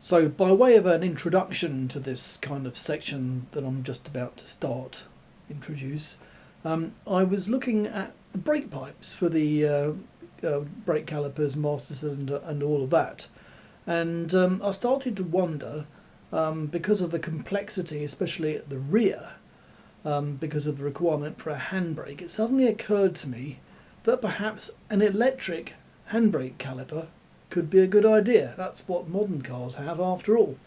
So by way of an introduction to this kind of section that I'm just about to introduce, I was looking at the brake pipes for the brake calipers, master cylinder and all of that, and I started to wonder, because of the complexity, especially at the rear, because of the requirement for a handbrake, it suddenly occurred to me that perhaps an electric handbrake caliper could be a good idea. That's what modern cars have after all.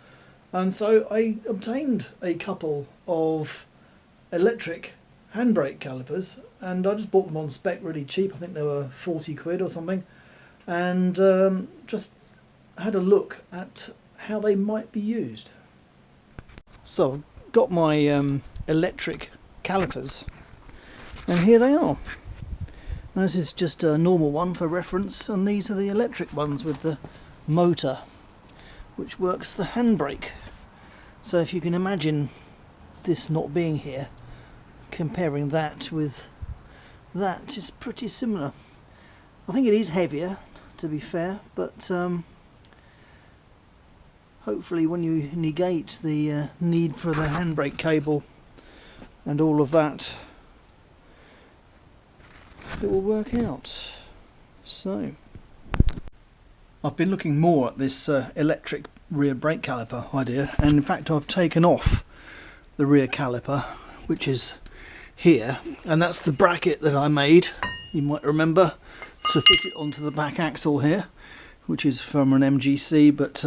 And so I obtained a couple of electric handbrake calipers, and I just bought them on spec really cheap. I think they were 40 quid or something, and just had a look at how they might be used. So I've got my electric calipers, and here they are. This is just a normal one for reference, and these are the electric ones with the motor which works the handbrake. So if you can imagine this not being here, comparing that with that is pretty similar. I think it is heavier, to be fair, but hopefully when you negate the need for the handbrake cable and all of that, it will work out. So I've been looking more at this electric rear brake caliper idea, and in fact I've taken off the rear caliper, which is here, and that's the bracket that I made, you might remember, to fit it onto the back axle here, which is from an MGC, but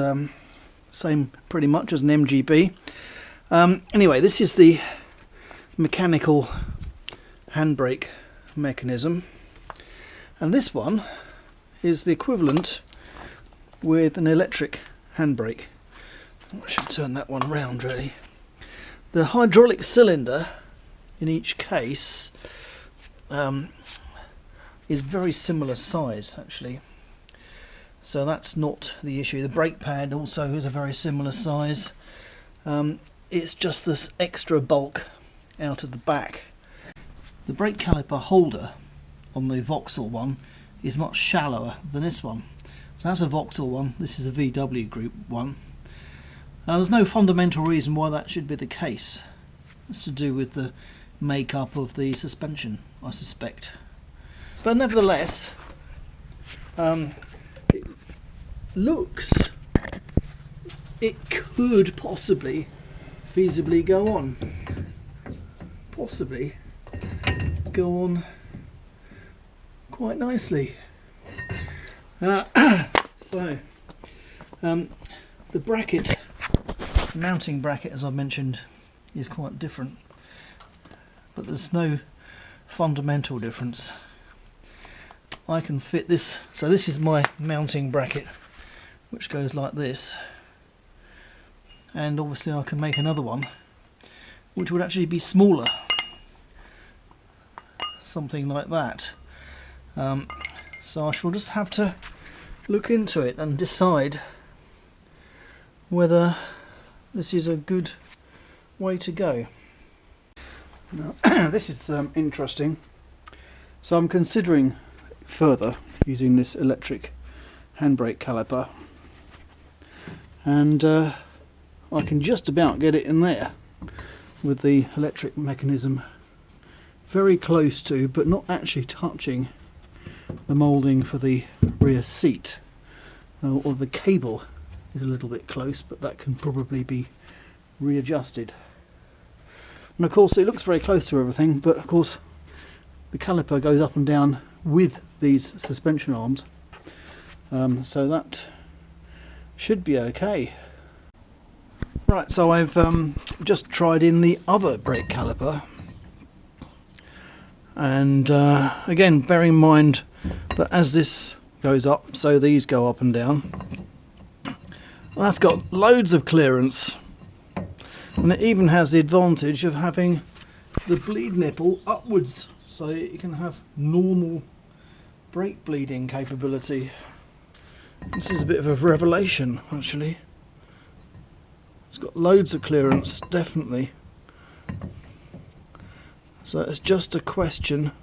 same pretty much as an MGB. Anyway, this is the mechanical handbrake mechanism, and this one is the equivalent with an electric handbrake. I should turn that one around really. The hydraulic cylinder in each case is very similar size actually, so that's not the issue. The brake pad also is a very similar size. It's just this extra bulk out of the back. The brake caliper holder on the Vauxhall one is much shallower than this one. So that's a Vauxhall one, this is a VW group one. Now there's no fundamental reason why that should be the case. It's to do with the makeup of the suspension, I suspect. But nevertheless, it looks, it could possibly feasibly go on. Possibly go on quite nicely. So the bracket, mounting bracket, as I mentioned, is quite different, but there's no fundamental difference. I can fit this, so this is my mounting bracket, which goes like this, and obviously I can make another one which would actually be smaller, something like that. So I shall just have to look into it and decide whether this is a good way to go. Now, this is interesting. So I'm considering further using this electric handbrake caliper, and I can just about get it in there with the electric mechanism very close to, but not actually touching, the moulding for the rear seat. Or the cable is a little bit close, but that can probably be readjusted. And of course it looks very close to everything, but of course the caliper goes up and down with these suspension arms, so that should be okay. Right, so I've just tried in the other brake caliper, and again, bearing in mind that as this goes up, so these go up and down. Well, that's got loads of clearance, and it even has the advantage of having the bleed nipple upwards, so you can have normal brake bleeding capability. This is a bit of a revelation actually. It's got loads of clearance, definitely. So it's just a question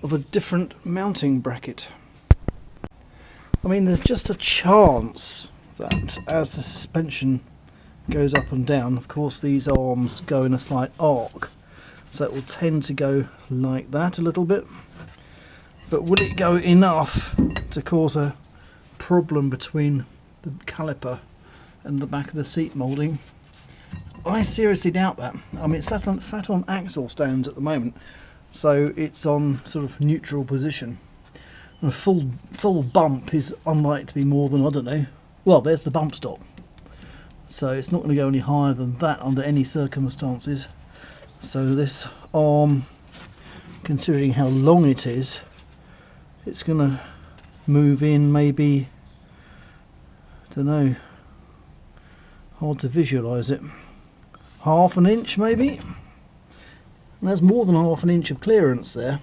of a different mounting bracket. I mean, there's just a chance that as the suspension goes up and down, of course these arms go in a slight arc, so it will tend to go like that a little bit. But will it go enough to cause a problem between the caliper and the back of the seat moulding? I seriously doubt that. I mean, it's sat on axle stands at the moment, so it's on sort of neutral position. And a full bump is unlikely to be more than, I don't know, well, there's the bump stop. So it's not going to go any higher than that under any circumstances. So this arm, considering how long it is, it's going to move in maybe, I don't know, hard to visualise it, half an inch maybe. And there's more than half an inch of clearance there.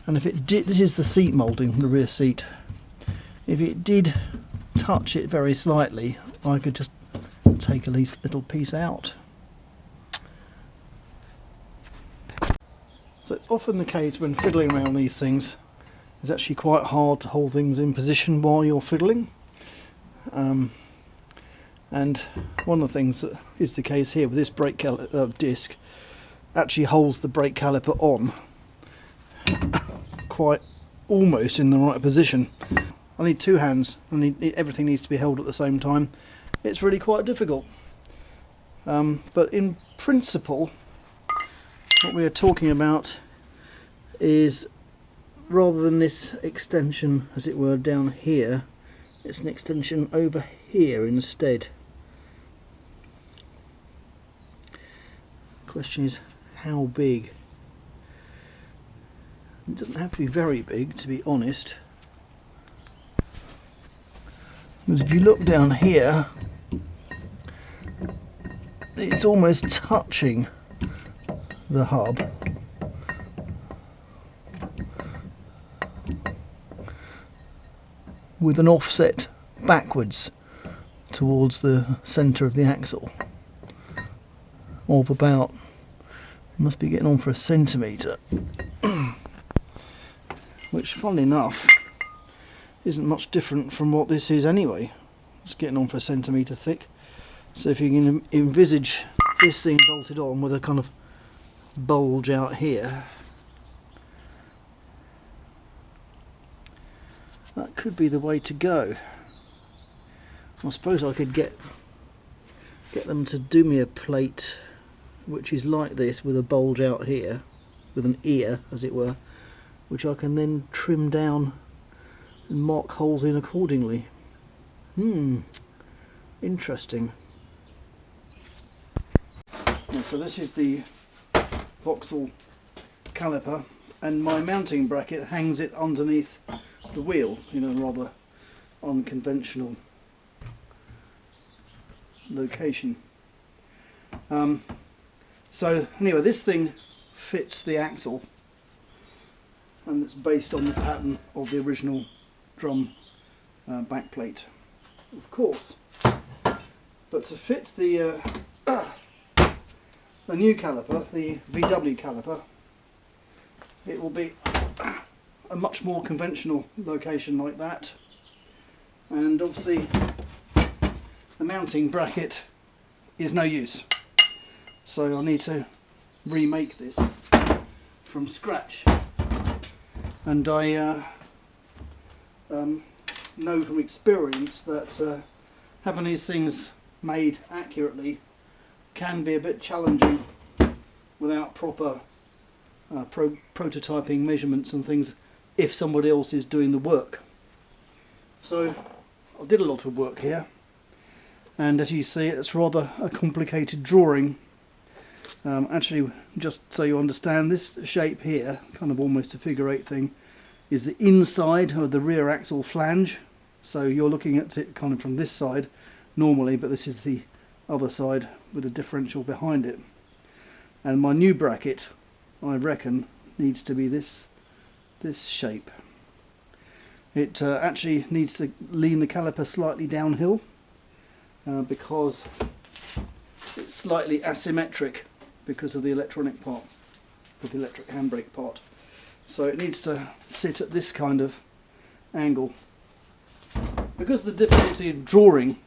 And if it did, this is the seat moulding, the rear seat, if it did touch it very slightly, I could just take a little piece out. So it's often the case when fiddling around these things, it's actually quite hard to hold things in position while you're fiddling. And one of the things that is the case here with this brake disc actually holds the brake caliper on quite almost in the right position. I need two hands, everything needs to be held at the same time. It's really quite difficult. But in principle, what we are talking about is, rather than this extension as it were down here, it's an extension over here instead. The question is how big. It doesn't have to be very big, to be honest, because if you look down here, it's almost touching the hub. With an offset backwards towards the centre of the axle of about, must be getting on for a centimetre, which funnily enough isn't much different from what this is anyway. It's getting on for a centimetre thick. So if you can envisage this thing bolted on with a kind of bulge out here, that could be the way to go. I suppose I could get them to do me a plate which is like this, with a bulge out here, with an ear as it were, which I can then trim down and mark holes in accordingly. Interesting. And so this is the Vauxhall caliper, and my mounting bracket hangs it underneath the wheel in a rather unconventional location. So anyway, this thing fits the axle, and it's based on the pattern of the original drum backplate, of course. But to fit the new caliper, the VW caliper, it will be a much more conventional location like that, and obviously the mounting bracket is no use, so I need to remake this from scratch. And I know from experience that having these things made accurately can be a bit challenging without proper prototyping measurements and things if somebody else is doing the work. So I did a lot of work here, and as you see, it's rather a complicated drawing. Actually, just so you understand, this shape here, kind of almost a figure eight thing, is the inside of the rear axle flange. So you're looking at it kind of from this side normally, but this is the other side with the differential behind it. And my new bracket, I reckon, needs to be this shape. It actually needs to lean the caliper slightly downhill because it's slightly asymmetric because of the electronic part, with the electric handbrake part. So it needs to sit at this kind of angle. because of the difficulty in drawing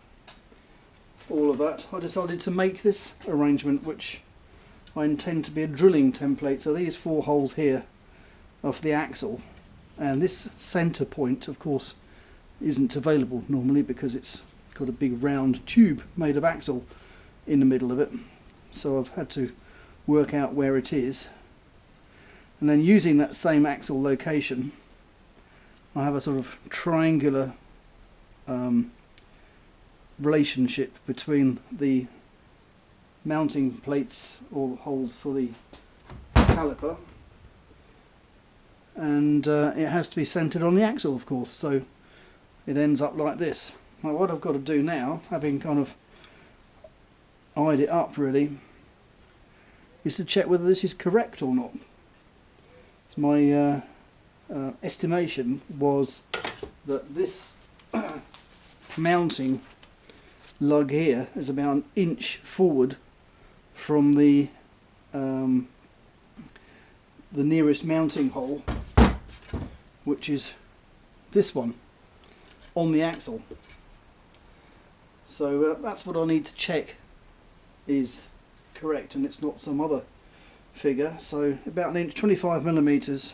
all of that, I decided to make this arrangement, which I intend to be a drilling template. So these 4 holes here are for the axle, and this centre point of course isn't available normally because it's got a big round tube made of axle in the middle of it, so I've had to work out where it is, and then using that same axle location I have a sort of triangular relationship between the mounting plates or holes for the caliper, and it has to be centered on the axle of course, so it ends up like this. Now what I've got to do now, having kind of eyed it up really, is to check whether this is correct or not. So my estimation was that this mounting lug here is about an inch forward from the nearest mounting hole, which is this one on the axle. So that's what I need to check is correct, and it's not some other figure. So about an inch, 25 millimeters,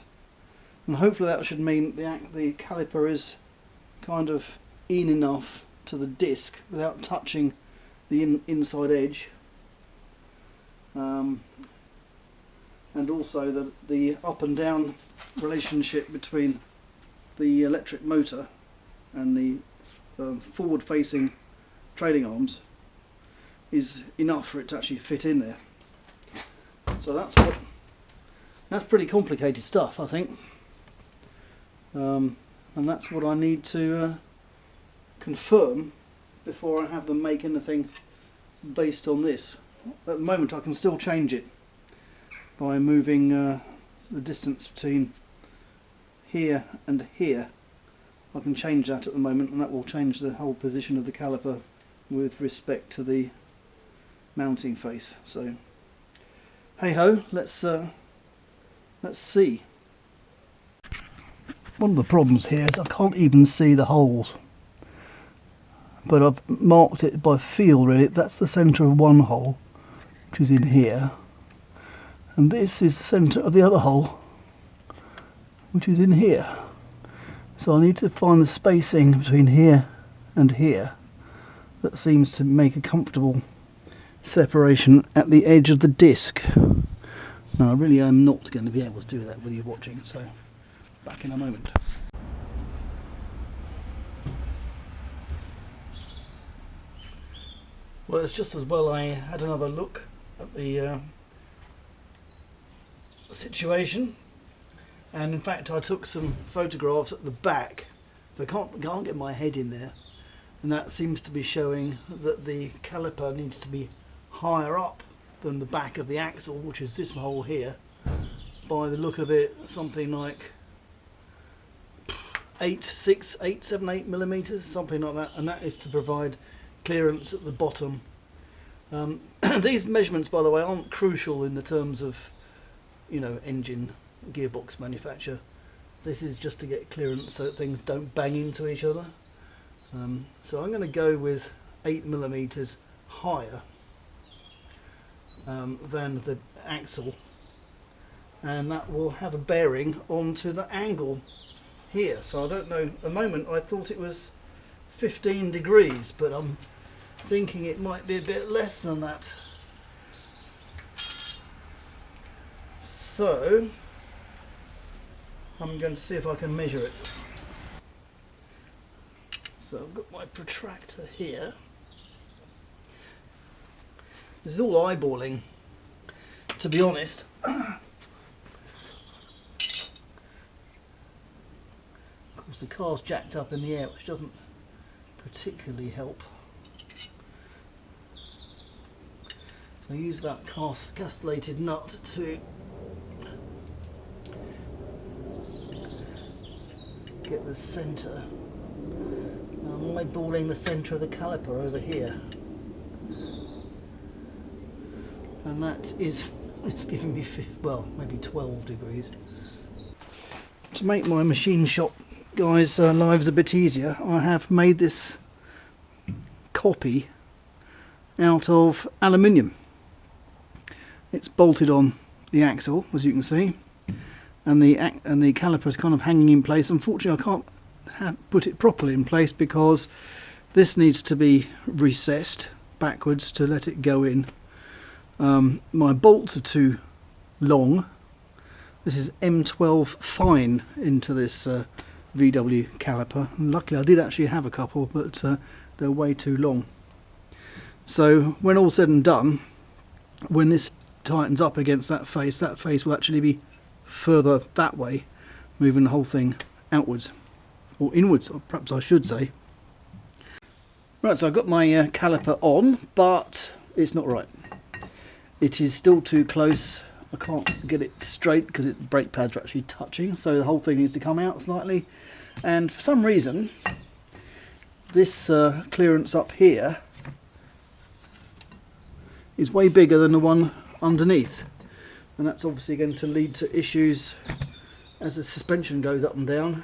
and hopefully that should mean the caliper is kind of in enough to the disc without touching the inside edge, and also that the up and down relationship between the electric motor and the forward facing trailing arms is enough for it to actually fit in there. So that's pretty complicated stuff, I think, and that's what I need to confirm before I have them make anything based on this. At the moment I can still change it by moving the distance between here and here. I can change that at the moment, and that will change the whole position of the caliper with respect to the mounting face. So hey ho, let's see. One of the problems here is I can't even see the holes, but I've marked it by feel really. That's the centre of one hole, which is in here, and this is the centre of the other hole, which is in here. So I need to find the spacing between here and here that seems to make a comfortable separation at the edge of the disc. Now I really am not going to be able to do that with you watching, so back in a moment. Well, it's just as well I had another look at the situation, and in fact I took some photographs at the back, so I can't get my head in there, and that seems to be showing that the caliper needs to be higher up than the back of the axle, which is this hole here. By the look of it, something like 7, 8 millimeters, something like that, and that is to provide clearance at the bottom. These measurements, by the way, aren't crucial in the terms of, you know, engine gearbox manufacture. This is just to get clearance so that things don't bang into each other. So I'm going to go with 8 millimeters higher than the axle, and that will have a bearing onto the angle here. So I don't know, at the moment I thought it was 15 degrees, but I'm thinking it might be a bit less than that. So I'm going to see if I can measure it. So I've got my protractor here. This is all eyeballing, to be honest. Of course the car's jacked up in the air, which doesn't particularly help. So I use that castellated nut to get the centre. I'm eyeballing the centre of the caliper over here, and that is, it's giving me, well, maybe 12 degrees. To make my machine shop guys' lives a bit easier, I have made this copy out of aluminium. It's bolted on the axle, as you can see, and the caliper is kind of hanging in place. Unfortunately, I can't put it properly in place because this needs to be recessed backwards to let it go in. My bolts are too long. This is M12 fine into this VW caliper. And luckily I did actually have a couple, but they're way too long. So when all said and done, when this tightens up against that face will actually be further that way, moving the whole thing outwards, or inwards, or perhaps I should say. Right, so I've got my caliper on, but it's not right. It is still too close. I can't get it straight because the brake pads are actually touching, so the whole thing needs to come out slightly. And for some reason, this clearance up here is way bigger than the one underneath, and that's obviously going to lead to issues as the suspension goes up and down.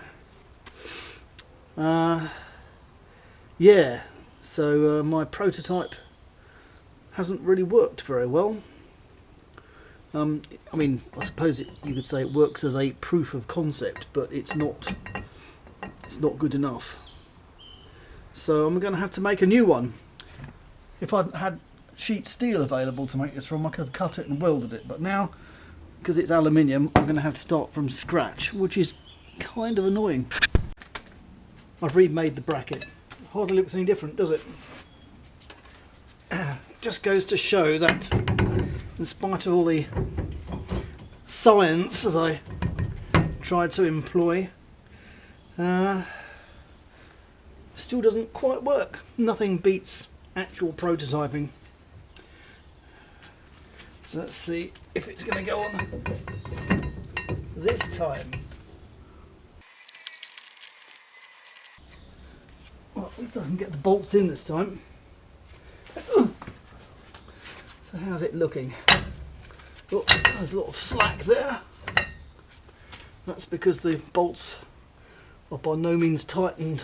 Yeah, so my prototype hasn't really worked very well. I mean, I suppose you could say it works as a proof of concept, but it's not good enough. So I'm going to have to make a new one. If I'd had sheet steel available to make this from, I could have cut it and welded it, but now because it's aluminium, I'm going to have to start from scratch, which is kind of annoying. I've remade the bracket. Hardly looks any different, does it? Just goes to show that in spite of all the science that I tried to employ, still doesn't quite work. Nothing beats actual prototyping. So let's see if it's going to go on this time. Well, at least I can get the bolts in this time. So how's it looking? Oh, there's a lot of slack there. That's because the bolts are by no means tightened.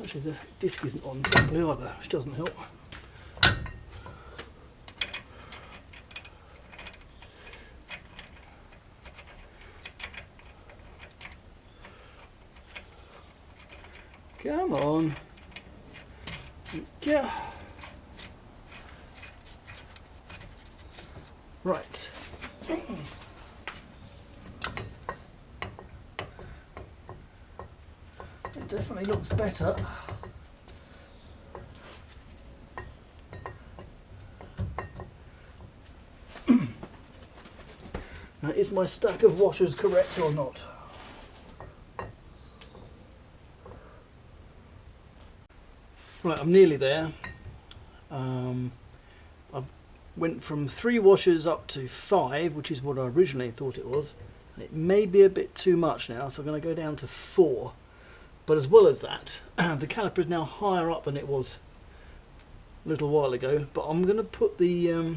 Actually, the disc isn't on properly either, which doesn't help. Come on. Yeah. Right. It definitely looks better. Now, is my stack of washers correct or not? Right, I'm nearly there. I went from 3 washers up to 5, which is what I originally thought it was. It may be a bit too much now, so I'm going to go down to 4. But as well as that, the caliper is now higher up than it was a little while ago. But I'm going to put the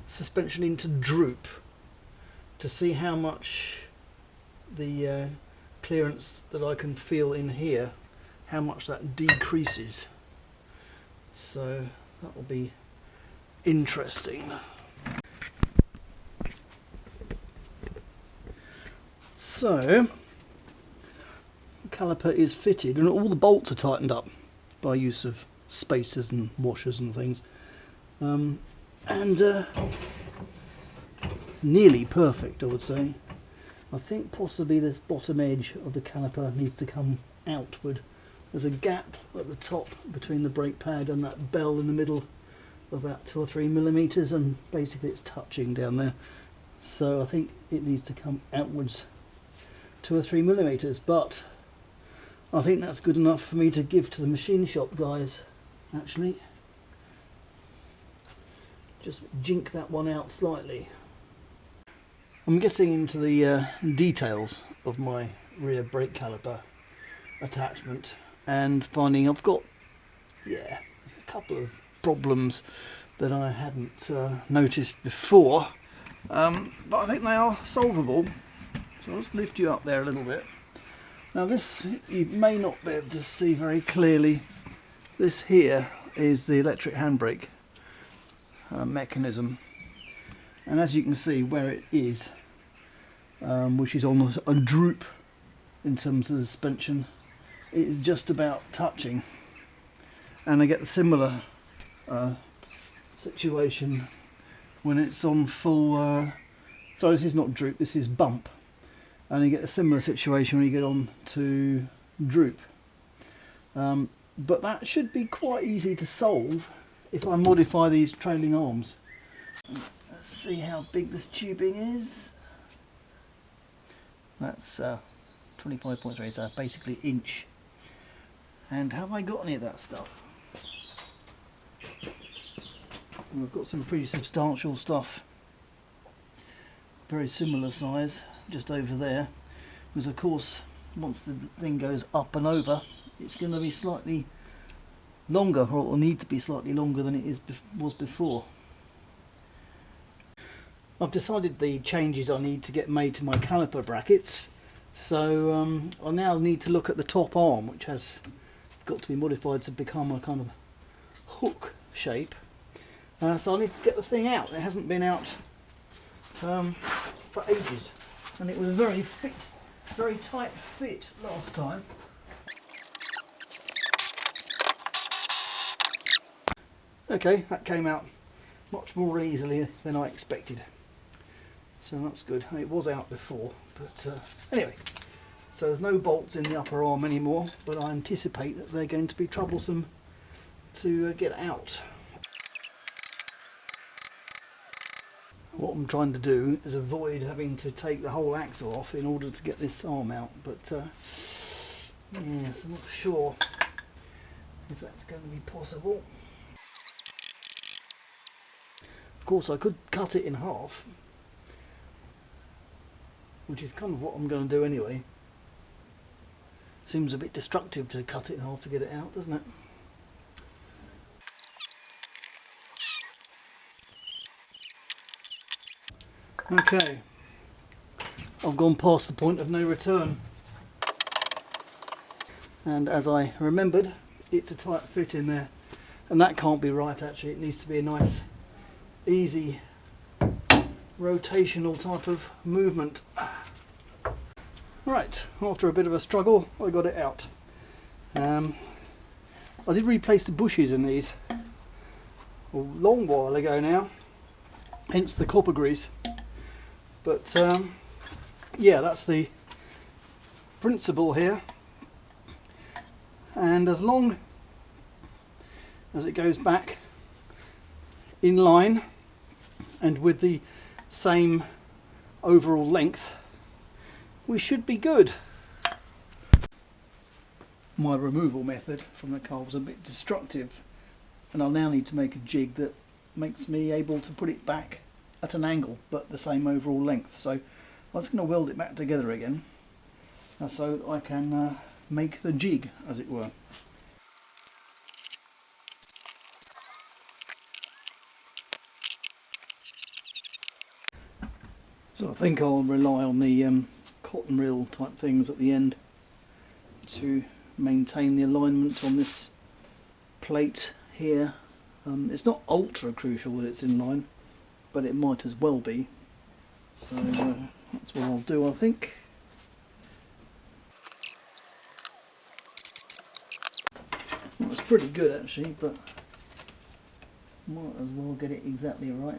suspension into droop to see how much the clearance that I can feel in here, how much that decreases. So that will be interesting. So the caliper is fitted and all the bolts are tightened up by use of spacers and washers and things, it's nearly perfect, I would say. I think possibly this bottom edge of the caliper needs to come outward. There's a gap at the top between the brake pad and that bell in the middle of about 2 or 3 millimeters, and basically it's touching down there. So I think it needs to come outwards 2 or 3 millimeters, but I think that's good enough for me to give to the machine shop guys. Actually, just jink that one out slightly. I'm getting into the details of my rear brake caliper attachment and finding I've got a couple of problems that I hadn't noticed before, but I think they are solvable. So I'll just lift you up there a little bit. Now this, you may not be able to see very clearly, this here is the electric handbrake mechanism, and as you can see where it is, which is on a droop in terms of the suspension, it is just about touching, and I get the similar situation when it's on full, sorry, this is not droop, this is bump, and you get a similar situation when you get on to droop. But that should be quite easy to solve if I modify these trailing arms. Let's see how big this tubing is. That's 25.3, so basically inch. And have I got any of that stuff? We've got some pretty substantial stuff, very similar size, just over there, because of course once the thing goes up and over, it's going to be slightly longer, or it will need to be slightly longer than it was before. I've decided the changes I need to get made to my caliper brackets, so I now need to look at the top arm, which has got to be modified to become a kind of hook shape. So I need to get the thing out. It hasn't been out for ages, and it was very tight fit last time. Okay, that came out much more easily than I expected, so that's good. It was out before, but anyway, so there's no bolts in the upper arm anymore, but I anticipate that they're going to be troublesome to get out. What I'm trying to do is avoid having to take the whole axle off in order to get this arm out, but yes, I'm not sure if that's going to be possible. Of course I could cut it in half, which is kind of what I'm going to do anyway. Seems a bit destructive to cut it in half to get it out, doesn't it? Okay, I've gone past the point of no return, and as I remembered, it's a tight fit in there, and that can't be right actually. It needs to be a nice easy rotational type of movement. Right, after a bit of a struggle I got it out. I did replace the bushes in these a long while ago now, hence the copper grease. But yeah, that's the principle here, and as long as it goes back in line and with the same overall length, we should be good. My removal method from the car was a bit destructive, and I'll now need to make a jig that makes me able to put it back at an angle but the same overall length. So I'm just going to weld it back together again so that I can make the jig, as it were. So I think I'll rely on the cotton reel type things at the end to maintain the alignment on this plate here. It's not ultra crucial that it's in line, but it might as well be, so that's what I'll do, I think. That was pretty good actually, but might as well get it exactly right.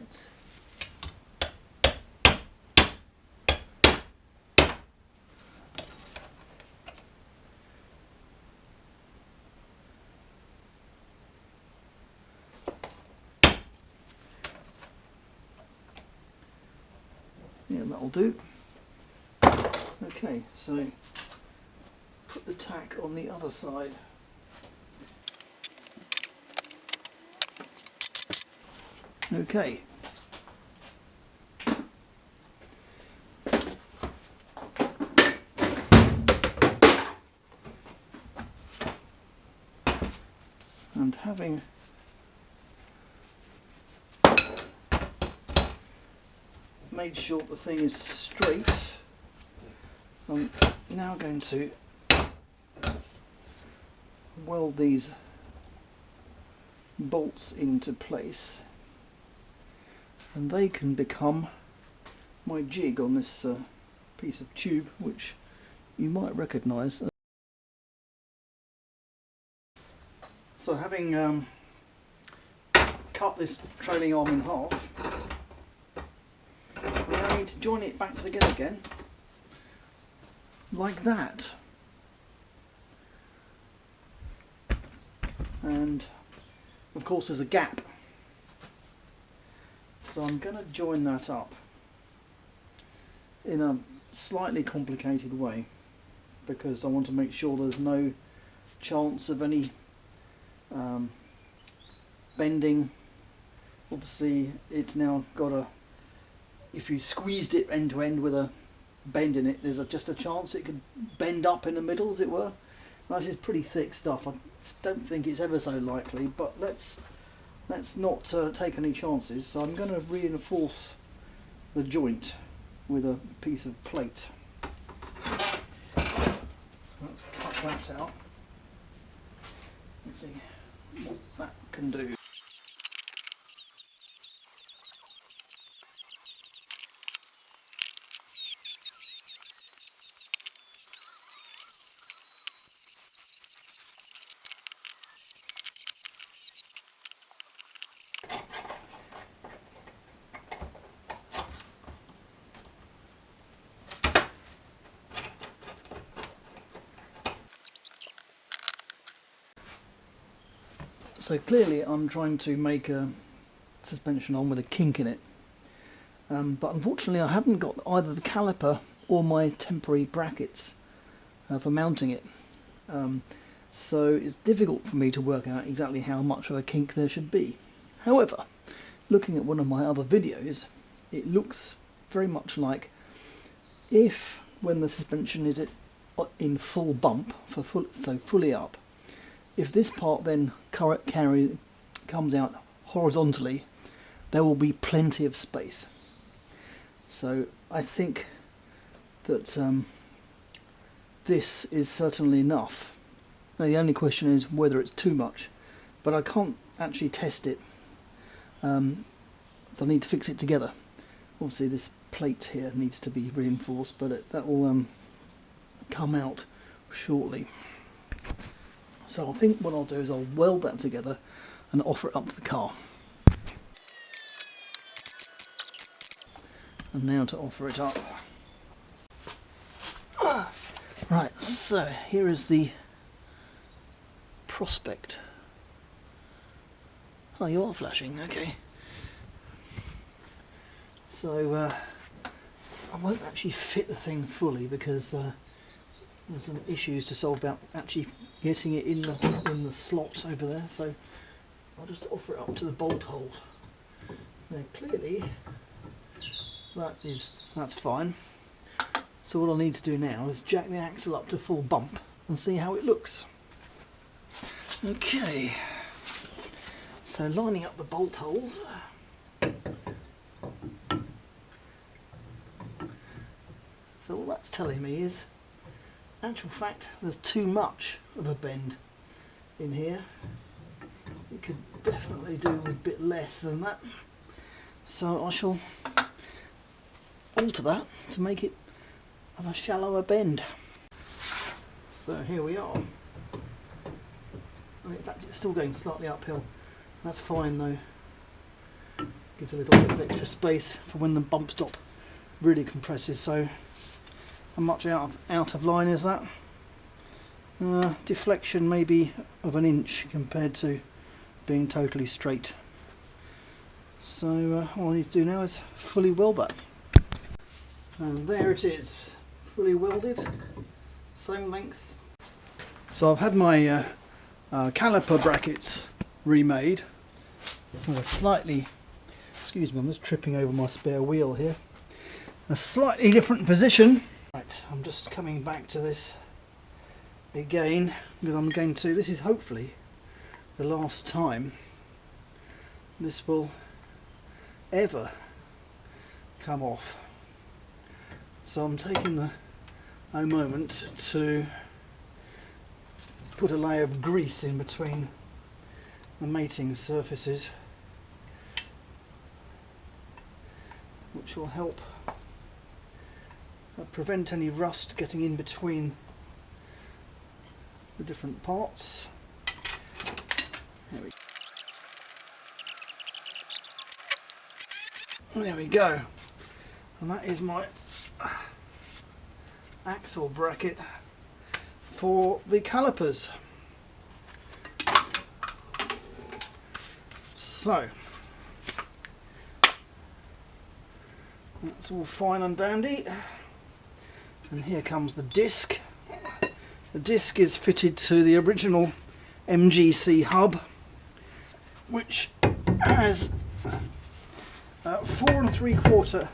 Yeah, that'll do. Okay, so put the tack on the other side. Okay. And having made sure the thing is straight, I'm now going to weld these bolts into place, and they can become my jig on this piece of tube, which you might recognise. So having cut this trailing arm in half, we now need to join it back together again, like that. And of course there's a gap, so I'm going to join that up in a slightly complicated way, because I want to make sure there's no chance of any bending. Obviously it's now got a, if you squeezed it end to end with a bend in it, there's just a chance it could bend up in the middle, as it were. Now, this is pretty thick stuff. I don't think it's ever so likely, but let's not take any chances. So I'm going to reinforce the joint with a piece of plate. So let's cut that out. Let's see what that can do. So clearly I'm trying to make a suspension arm with a kink in it, but unfortunately I haven't got either the caliper or my temporary brackets for mounting it, so it's difficult for me to work out exactly how much of a kink there should be. However, looking at one of my other videos, it looks very much like if, when the suspension is in full bump, so fully up, if this part then comes out horizontally, there will be plenty of space. So I think that this is certainly enough. Now the only question is whether it's too much, but I can't actually test it, so I need to fix it together. Obviously this plate here needs to be reinforced, but that will come out shortly. So I think what I'll do is I'll weld that together and offer it up to the car. And now to offer it up. Right, so here is the prospect. Oh, you are flashing, okay. So I won't actually fit the thing fully because there's some issues to solve about actually getting it in the slot over there, so I'll just offer it up to the bolt holes. Now clearly that's fine. So what I need to do now is jack the axle up to full bump and see how it looks. Okay, so lining up the bolt holes. So all that's telling me is, in actual fact, there's too much of a bend in here. It could definitely do with a bit less than that. So I shall alter that to make it of a shallower bend. So here we are. In fact, it's still going slightly uphill. That's fine though. Gives a little bit of extra space for when the bump stop really compresses. So how much out of line is that? Deflection maybe of an inch compared to being totally straight. So all I need to do now is fully weld that. And there it is, fully welded, same length. So I've had my caliper brackets remade with a slightly, excuse me, I'm just tripping over my spare wheel here, a slightly different position. Right, I'm just coming back to this again because I'm going to, this is hopefully the last time this will ever come off. So I'm taking a moment to put a layer of grease in between the mating surfaces, which will help prevent any rust getting in between the different parts. There we go, and that is my axle bracket for the calipers. So that's all fine and dandy, and here comes the disc. The disc is fitted to the original MGC hub, which has 4 3/4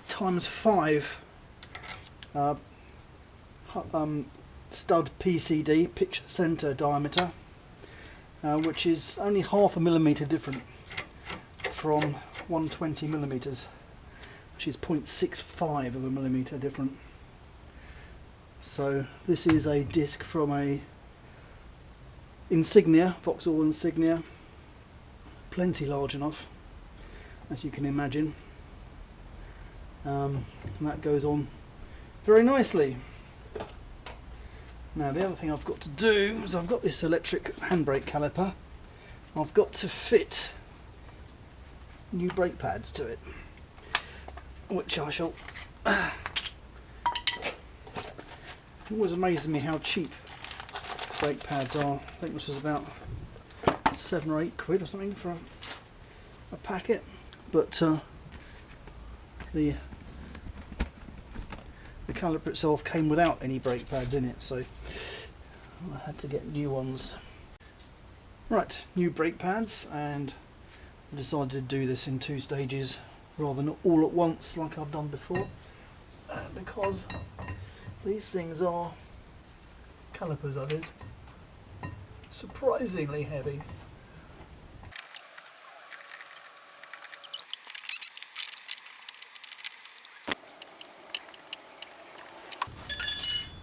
times 5 stud PCD, pitch center diameter, which is only 1/2 millimeter different from 120 millimeters, which is 0.65 of a millimeter different. So this is a disc from a Insignia, Vauxhall Insignia, plenty large enough, as you can imagine, and that goes on very nicely. Now the other thing I've got to do is I've got this electric handbrake caliper. I've got to fit new brake pads to it, which I shall. It always amazes me how cheap brake pads are. I think this was about 7 or 8 quid or something for a packet, but the caliper itself came without any brake pads in it, so I had to get new ones. Right, new brake pads, and I decided to do this in 2 stages rather than all at once like I've done before, because these things are, calipers that is, surprisingly heavy.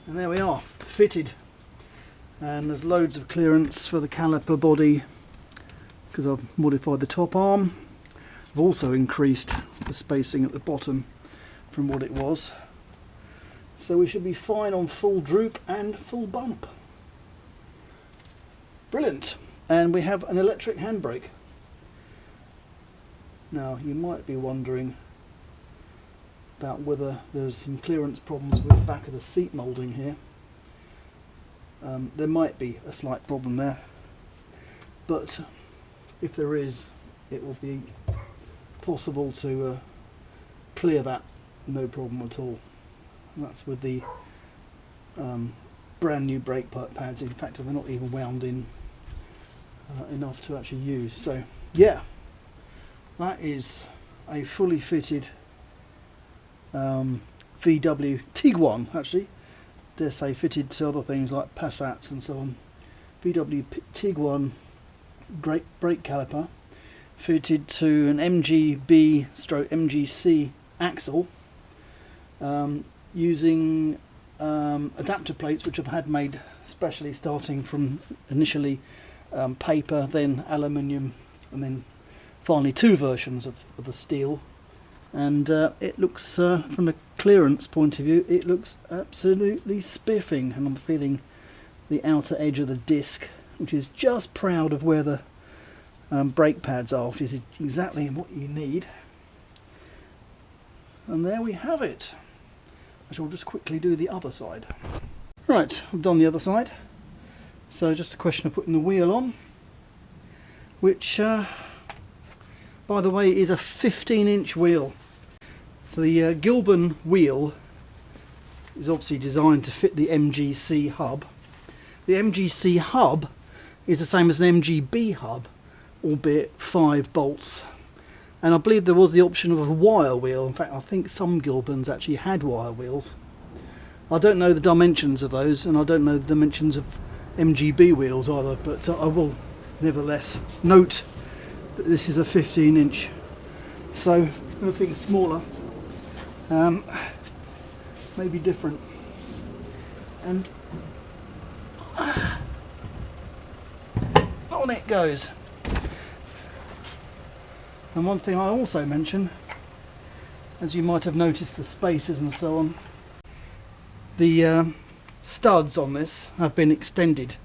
And there we are, fitted, and there's loads of clearance for the caliper body because I've modified the top arm. I've also increased the spacing at the bottom from what it was, so we should be fine on full droop and full bump. Brilliant. And we have an electric handbrake. Now you might be wondering about whether there's some clearance problems with the back of the seat moulding here. There might be a slight problem there, but if there is, it will be possible to clear that, no problem at all. And that's with the brand new brake pads. In fact, they're not even wound in enough to actually use. So yeah, that is a fully fitted VW Tiguan, actually, dare say fitted to other things like Passats and so on. VW Tiguan brake caliper fitted to an MGB/MGC axle, using adapter plates which I've had made specially, starting from initially paper, then aluminium, and then finally 2 versions of the steel. And it looks, from a clearance point of view, it looks absolutely spiffing, and I'm feeling the outer edge of the disc, which is just proud of where the brake pads are, which is exactly what you need. And there we have it. I shall just quickly do the other side. Right, I've done the other side, so just a question of putting the wheel on, which by the way is a 15-inch wheel. So the Gilbern wheel is obviously designed to fit the MGC hub. The MGC hub is the same as an MGB hub, albeit 5 bolts. And I believe there was the option of a wire wheel. In fact, I think some Gilberns actually had wire wheels. I don't know the dimensions of those, and I don't know the dimensions of MGB wheels either, but I will nevertheless note that this is a 15-inch. So anything smaller may be different. And on it goes. And one thing I also mention, as you might have noticed the spacers and so on, the studs on this have been extended,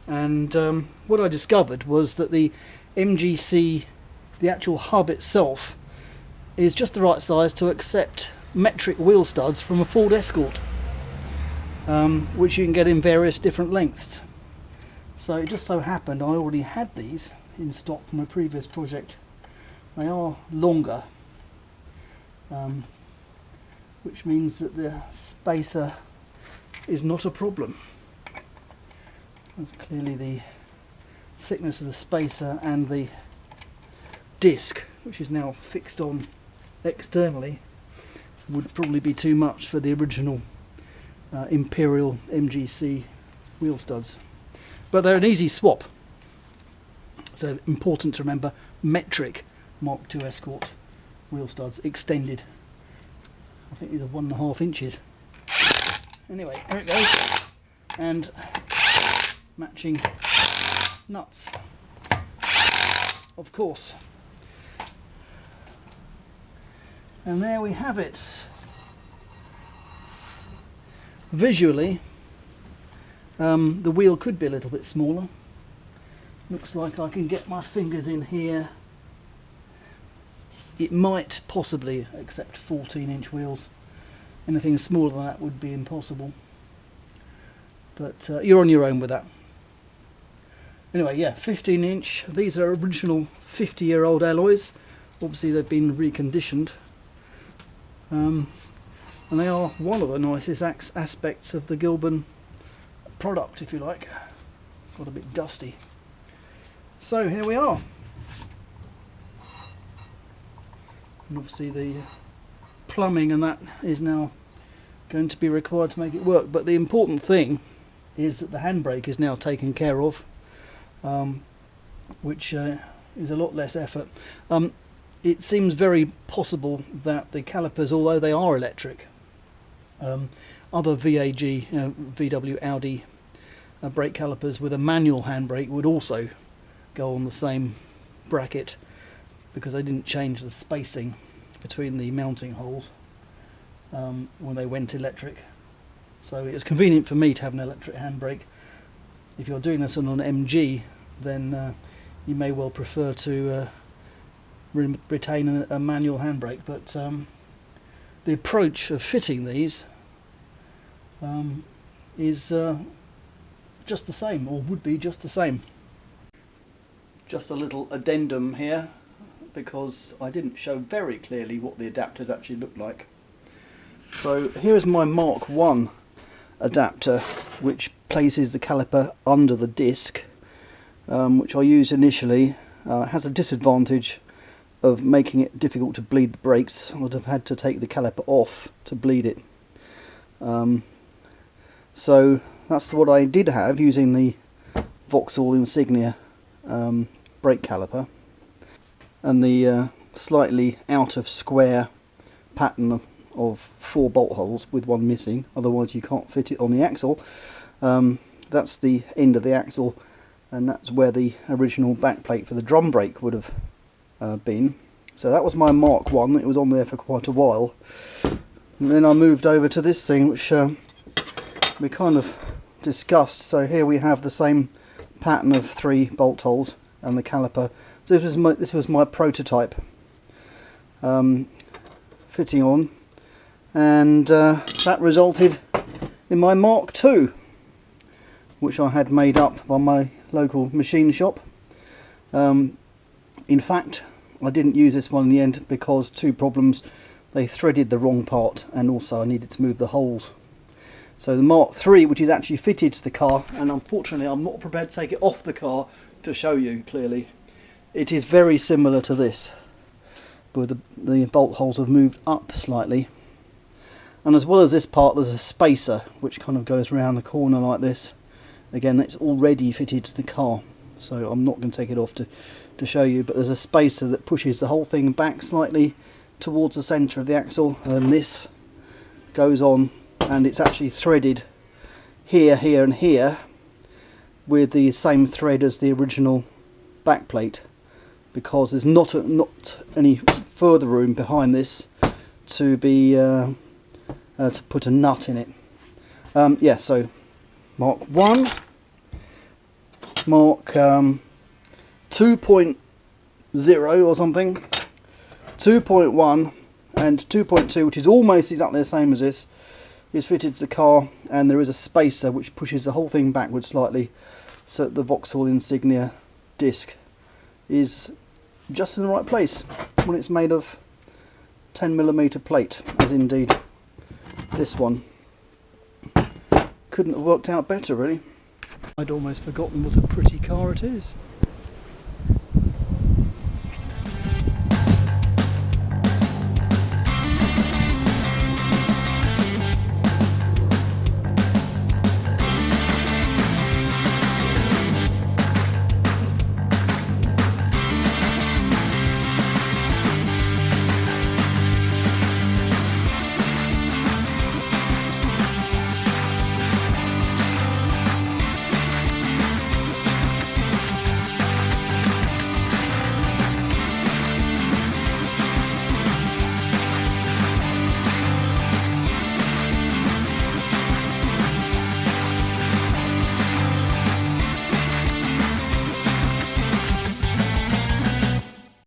and what I discovered was that the MGC, the actual hub itself, is just the right size to accept metric wheel studs from a Ford Escort, which you can get in various different lengths. So it just so happened I already had these in stock from a previous project. They are longer, which means that the spacer is not a problem. That's clearly the thickness of the spacer and the disc, which is now fixed on externally, would probably be too much for the original Imperial MGC wheel studs. But they're an easy swap. So important to remember, metric Mark II Escort wheel studs, extended. I think these are 1.5 inches. Anyway, here it goes. And matching nuts, of course. And there we have it. Visually, the wheel could be a little bit smaller. Looks like I can get my fingers in here. It might possibly accept 14-inch wheels. Anything smaller than that would be impossible. But you're on your own with that. Anyway, yeah, 15-inch. These are original 50-year-old alloys. Obviously they've been reconditioned. And they are one of the nicest aspects of the Gilbern product, if you like. Got a bit dusty. So here we are. And obviously the plumbing and that is now going to be required to make it work. But the important thing is that the handbrake is now taken care of, which is a lot less effort. It seems very possible that the calipers, although they are electric, other VW Audi brake calipers with a manual handbrake would also go on the same bracket, because they didn't change the spacing between the mounting holes when they went electric. So it's convenient for me to have an electric handbrake. If you're doing this on an MG, then you may well prefer to retain a manual handbrake. But the approach of fitting these is just the same, or would be just the same. Just a little addendum here, because I didn't show very clearly what the adapters actually look like. So here is my Mark I adapter, which places the caliper under the disc, which I used initially. Has a disadvantage of making it difficult to bleed the brakes. I would have had to take the caliper off to bleed it. So that's what I did have, using the Vauxhall Insignia brake caliper, and the slightly out of square pattern of 4 bolt holes with one missing, otherwise you can't fit it on the axle. That's the end of the axle, and that's where the original backplate for the drum brake would have been. So that was my Mark I. It was on there for quite a while, and then I moved over to this thing, which we kind of discussed. So here we have the same pattern of 3 bolt holes and the caliper. So this was my prototype fitting on, and that resulted in my Mark II, which I had made up by my local machine shop. In fact, I didn't use this one in the end because 2 problems. They threaded the wrong part, and also I needed to move the holes. So the Mark III, which is actually fitted to the car, and unfortunately I'm not prepared to take it off the car to show you clearly. It is very similar to this, but the bolt holes have moved up slightly. And as well as this part, there's a spacer which kind of goes around the corner like this. Again, it's already fitted to the car, so I'm not going to take it off to show you, but there's a spacer that pushes the whole thing back slightly towards the centre of the axle, and this goes on, and it's actually threaded here, here and here with the same thread as the original backplate, because there's not any further room behind this to be to put a nut in it. Yeah, so Mark 1, Mark 2.0 or something, 2.1 and 2.2, which is almost exactly the same as this, is fitted to the car, and there is a spacer which pushes the whole thing backwards slightly so that the Vauxhall insignia disc is just in the right place when it's made of 10mm plate, as indeed this one. Couldn't have worked out better, really. I'd almost forgotten what a pretty car it is.